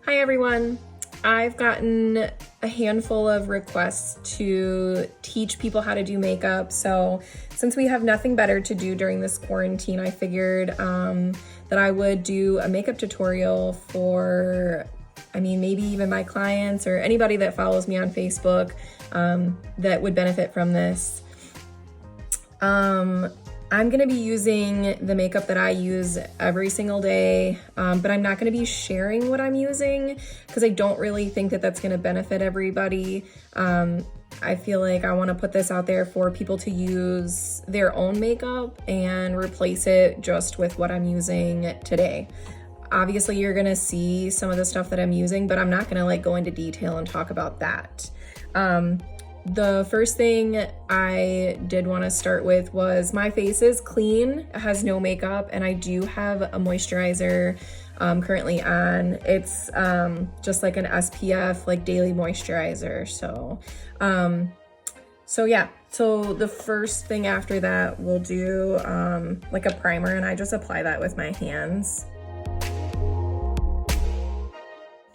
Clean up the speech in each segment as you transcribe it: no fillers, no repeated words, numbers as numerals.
Hi everyone. I've gotten a handful of requests to teach people how to do makeup. So since we have nothing better to do during this quarantine, I figured that I would do a makeup tutorial for, maybe even my clients or anybody that follows me on Facebook that would benefit from this. I'm gonna be using the makeup that I use every single day, but I'm not gonna be sharing what I'm using because I don't really think that that's gonna benefit everybody. I feel like I wanna put this out there for people to use their own makeup and replace it just with what I'm using today. Obviously, you're gonna see some of the stuff that I'm using, but I'm not gonna go into detail and talk about that. The first thing I did want to start with was my face is clean, it has no makeup, and I do have a moisturizer currently on. It's just like an SPF, daily moisturizer. So yeah. So the first thing after that, we'll do a primer, and I just apply that with my hands.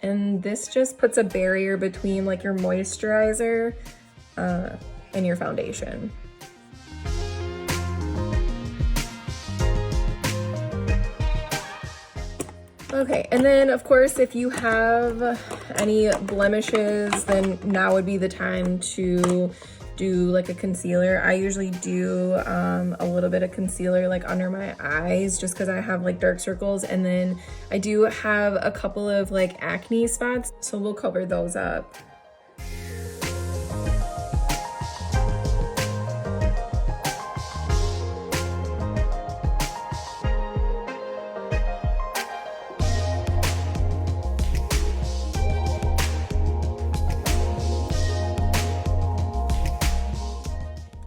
And this just puts a barrier between your moisturizer and your foundation. Okay, and then of course, if you have any blemishes, then now would be the time to do a concealer. I usually do a little bit of concealer under my eyes just because I have dark circles, and then I do have a couple of acne spots, so we'll cover those up.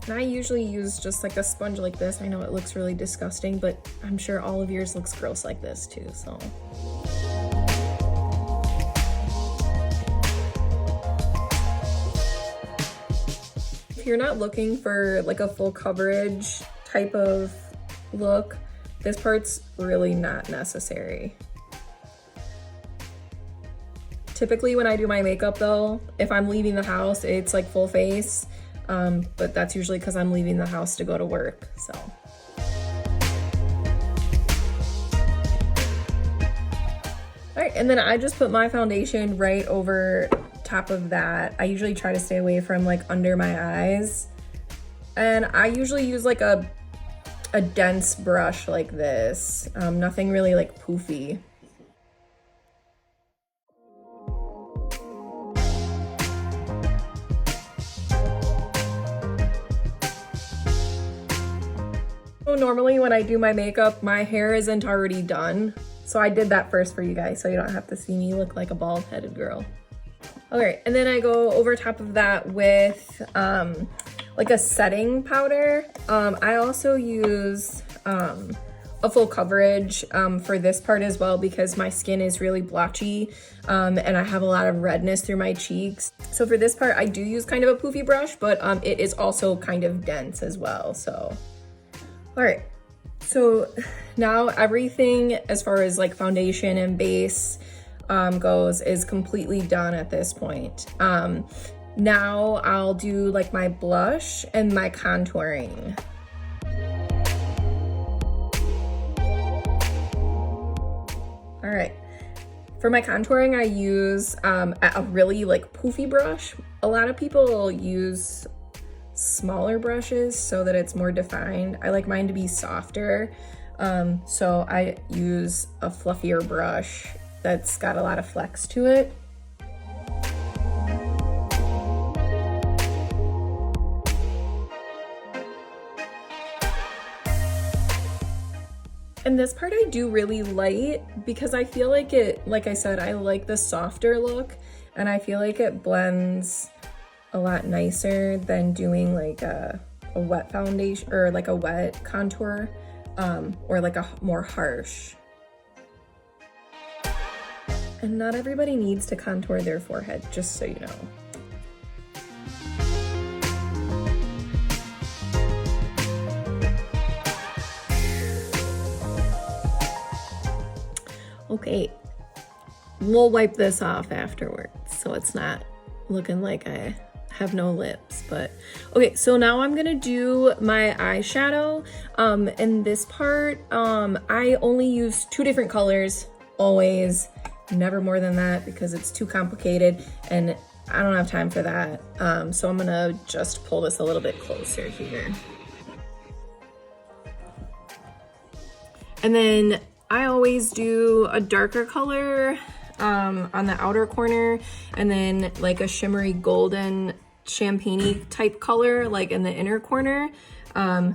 And I usually use just a sponge like this. I know it looks really disgusting, but I'm sure all of yours looks gross like this too, so. If you're not looking for a full coverage type of look, this part's really not necessary. Typically when I do my makeup though, if I'm leaving the house, it's full face. But that's usually because I'm leaving the house to go to work, so. All right, and then I just put my foundation right over top of that. I usually try to stay away from under my eyes. And I usually use a dense brush like this, nothing really poofy. Normally when I do my makeup, my hair isn't already done. So I did that first for you guys so you don't have to see me look like a bald-headed girl. All right, and then I go over top of that with a setting powder. I also use a full coverage for this part as well because my skin is really blotchy and I have a lot of redness through my cheeks. So for this part, I do use kind of a poofy brush, but it is also kind of dense as well, so. All right, so now everything as far as foundation and base goes is completely done at this point. Now I'll do my blush and my contouring. All right, for my contouring, I use a really poofy brush. A lot of people use smaller brushes so that it's more defined. I like mine to be softer, so I use a fluffier brush that's got a lot of flex to it. And this part I do really light because I feel like it, like I said, I like the softer look and I feel like it blends a lot nicer than doing a wet foundation or a wet contour or a more harsh. And not everybody needs to contour their forehead, just so you know. Okay, we'll wipe this off afterwards so it's not looking like I have no lips. But okay, so now I'm gonna do my eyeshadow. In this part, I only use 2 different colors, always, never more than that, because it's too complicated and I don't have time for that. So I'm gonna just pull this a little bit closer here. And then I always do a darker color on the outer corner, and then like a shimmery golden champagne-y type color like in the inner corner,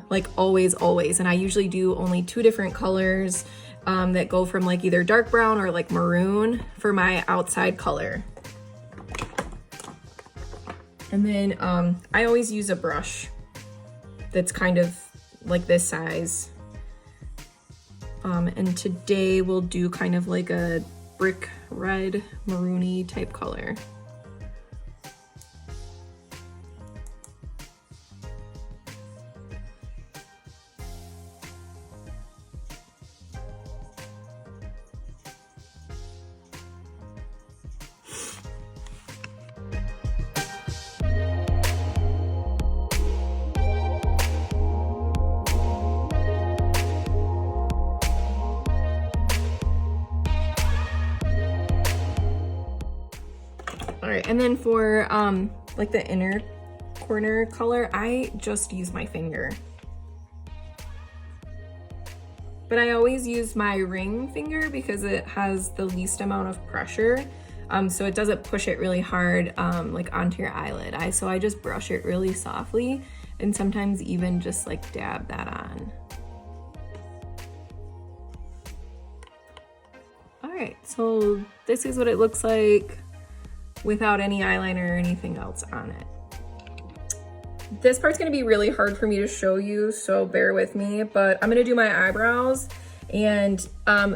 like always. And I usually do only 2 different colors that go from like either dark brown or like maroon for my outside color. And then I always use a brush that's kind of like this size. And today we'll do kind of like a brick red maroony type color. All right, and then for like the inner corner color, I just use my finger. But I always use my ring finger because it has the least amount of pressure, so it doesn't push it really hard like onto your eyelid. So I just brush it really softly and sometimes even just like dab that on. All right, so this is what it looks like without any eyeliner or anything else on it. This part's gonna be really hard for me to show you, so bear with me, but I'm gonna do my eyebrows. And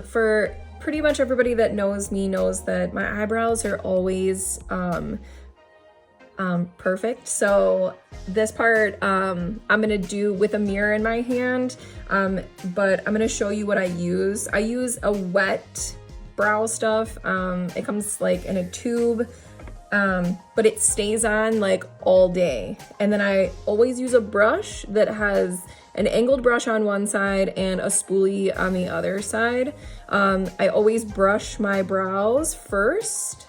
for pretty much everybody that knows me knows that my eyebrows are always perfect. So this part I'm gonna do with a mirror in my hand, but I'm gonna show you what I use. I use a wet brow stuff. It comes like in a tube, but it stays on like all day. And then I always use a brush that has an angled brush on one side and a spoolie on the other side. I always brush my brows first,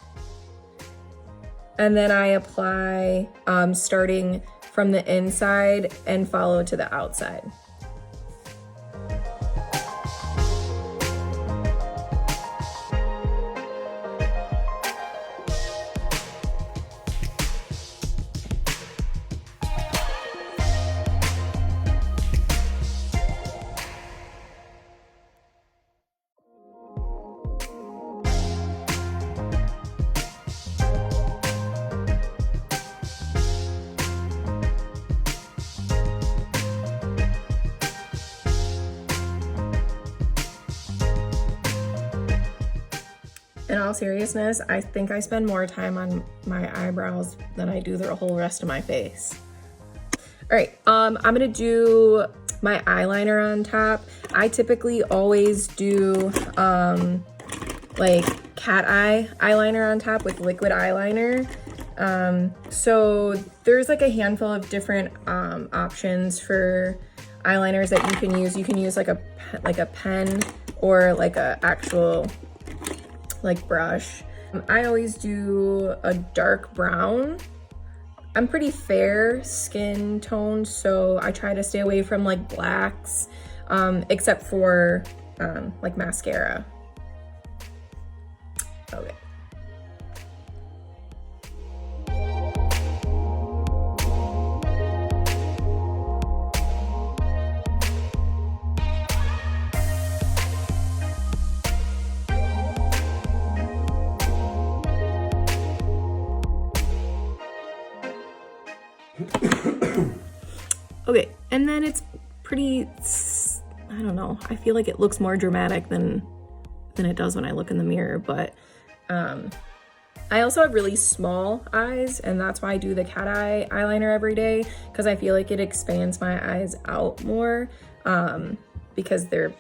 and then I apply starting from the inside and follow to the outside. In all seriousness, I think I spend more time on my eyebrows than I do the whole rest of my face. All right, I'm gonna do my eyeliner on top. I typically always do like cat eye eyeliner on top with liquid eyeliner. So there's like a handful of different options for eyeliners that you can use. You can use like a pen or like a actual like brush. I always do a dark brown. I'm pretty fair skin tone, so I try to stay away from like blacks, except for like mascara. Okay. Okay, and then it's pretty, I don't know, I feel like it looks more dramatic than it does when I look in the mirror, but I also have really small eyes, and that's why I do the cat eye eyeliner every day, because I feel like it expands my eyes out more because they're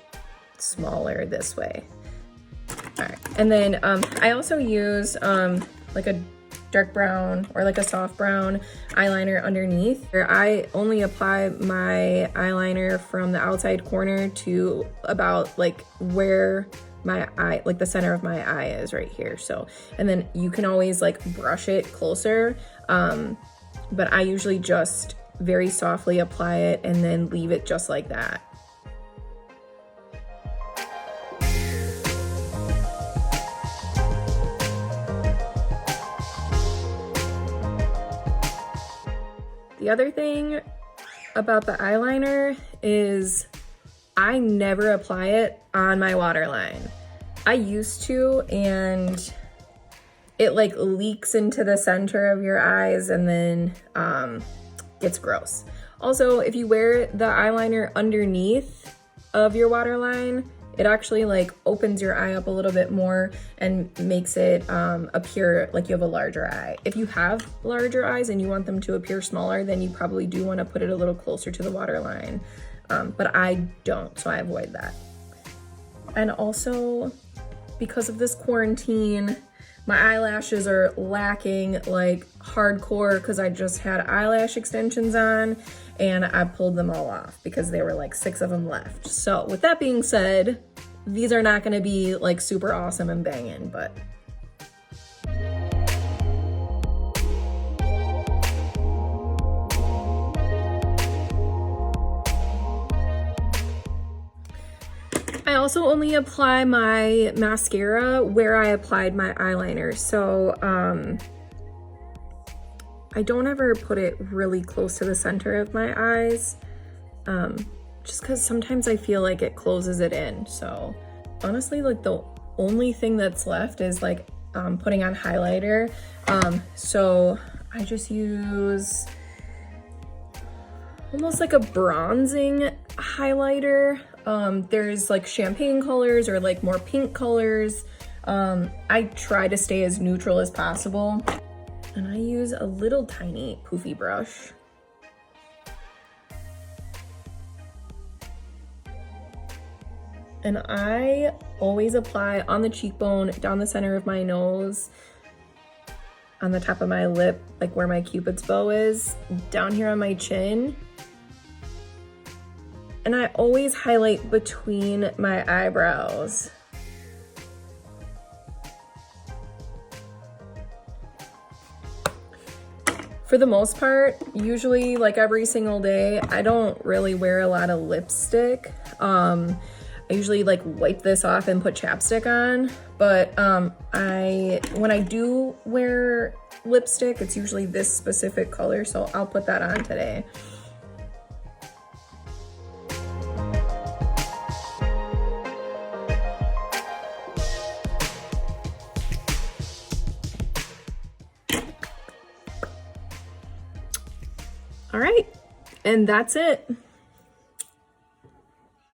smaller this way. All right, and then I also use like a dark brown or like a soft brown eyeliner underneath. I only apply my eyeliner from the outside corner to about like where my eye, like the center of my eye is right here. So, and then you can always like brush it closer. But I usually just very softly apply it and then leave it just like that. The other thing about the eyeliner is I never apply it on my waterline. I used to, and it like leaks into the center of your eyes and then gets gross. Also, if you wear the eyeliner underneath of your waterline, it actually like opens your eye up a little bit more and makes it appear like you have a larger eye. If you have larger eyes and you want them to appear smaller, then you probably do want to put it a little closer to the waterline. But I don't, so I avoid that. And also, because of this quarantine, my eyelashes are lacking like hardcore because I just had eyelash extensions on and I pulled them all off because there were like 6 of them left. So with that being said, these are not gonna be like super awesome and banging, but I also only apply my mascara where I applied my eyeliner. So I don't ever put it really close to the center of my eyes, just because sometimes I feel like it closes it in. So honestly, like the only thing that's left is like putting on highlighter. So I just use almost like a bronzing highlighter. There's like champagne colors or like more pink colors. I try to stay as neutral as possible. And I use a little tiny poofy brush. And I always apply on the cheekbone, down the center of my nose, on the top of my lip, like where my Cupid's bow is, down here on my chin. And I always highlight between my eyebrows. For the most part, usually like every single day, I don't really wear a lot of lipstick. I usually like wipe this off and put chapstick on, but when I do wear lipstick, it's usually this specific color, so I'll put that on today. All right, and that's it.